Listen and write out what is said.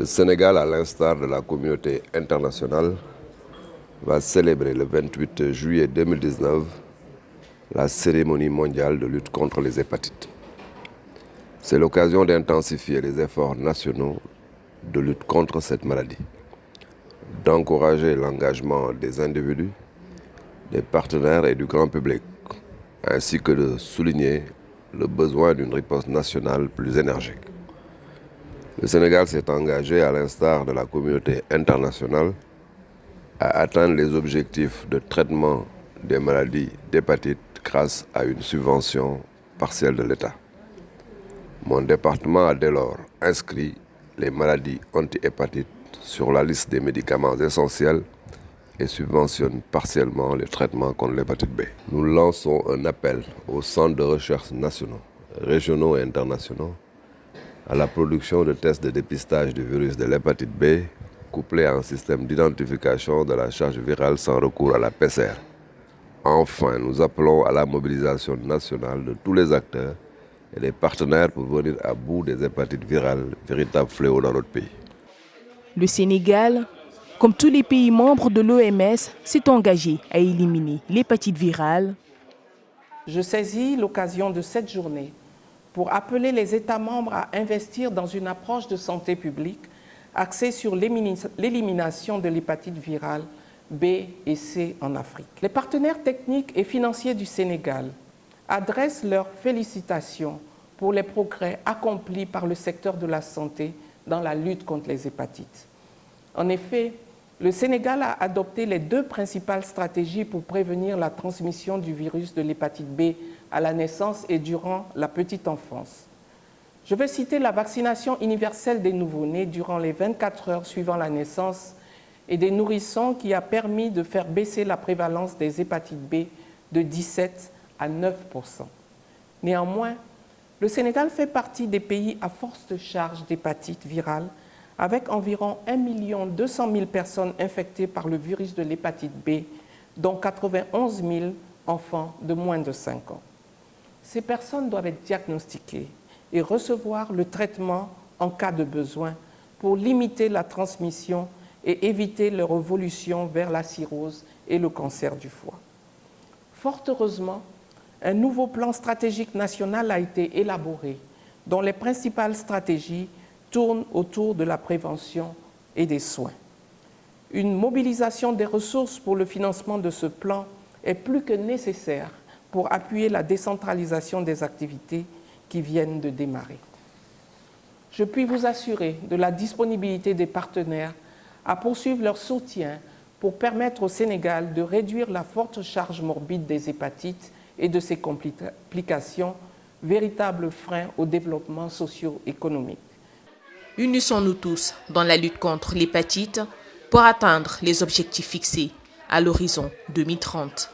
Le Sénégal, à l'instar de la communauté internationale, va célébrer le 28 juillet 2019 la cérémonie mondiale de lutte contre les hépatites. C'est l'occasion d'intensifier les efforts nationaux de lutte contre cette maladie, d'encourager l'engagement des individus, des partenaires et du grand public, ainsi que de souligner le besoin d'une riposte nationale plus énergique. Le Sénégal s'est engagé, à l'instar de la communauté internationale, à atteindre les objectifs de traitement des maladies d'hépatite grâce à une subvention partielle de l'État. Mon département a dès lors inscrit les maladies anti-hépatites sur la liste des médicaments essentiels et subventionne partiellement les traitements contre l'hépatite B. Nous lançons un appel aux centres de recherche nationaux, régionaux et internationaux à la production de tests de dépistage du virus de l'hépatite B couplés à un système d'identification de la charge virale sans recours à la PCR. Enfin, nous appelons à la mobilisation nationale de tous les acteurs et des partenaires pour venir à bout des hépatites virales, véritable fléau dans notre pays. Le Sénégal, comme tous les pays membres de l'OMS, s'est engagé à éliminer l'hépatite virale. Je saisis l'occasion de cette journée pour appeler les États membres à investir dans une approche de santé publique axée sur l'élimination de l'hépatite virale B et C en Afrique. Les partenaires techniques et financiers du Sénégal adressent leurs félicitations pour les progrès accomplis par le secteur de la santé dans la lutte contre les hépatites. En effet, le Sénégal a adopté les 2 principales stratégies pour prévenir la transmission du virus de l'hépatite B à la naissance et durant la petite enfance. Je veux citer la vaccination universelle des nouveau-nés durant les 24 heures suivant la naissance et des nourrissons qui a permis de faire baisser la prévalence des hépatites B de 17 à 9%. Néanmoins, le Sénégal fait partie des pays à forte charge d'hépatite virale, avec environ 1 200 000 personnes infectées par le virus de l'hépatite B, dont 91 000 enfants de moins de 5 ans. Ces personnes doivent être diagnostiquées et recevoir le traitement en cas de besoin pour limiter la transmission et éviter leur évolution vers la cirrhose et le cancer du foie. Fort heureusement, un nouveau plan stratégique national a été élaboré, dont les principales stratégies tournent autour de la prévention et des soins. Une mobilisation des ressources pour le financement de ce plan est plus que nécessaire pour appuyer la décentralisation des activités qui viennent de démarrer. Je puis vous assurer de la disponibilité des partenaires à poursuivre leur soutien pour permettre au Sénégal de réduire la forte charge morbide des hépatites et de ses complications, véritables freins au développement socio-économique. Unissons-nous tous dans la lutte contre l'hépatite pour atteindre les objectifs fixés à l'horizon 2030.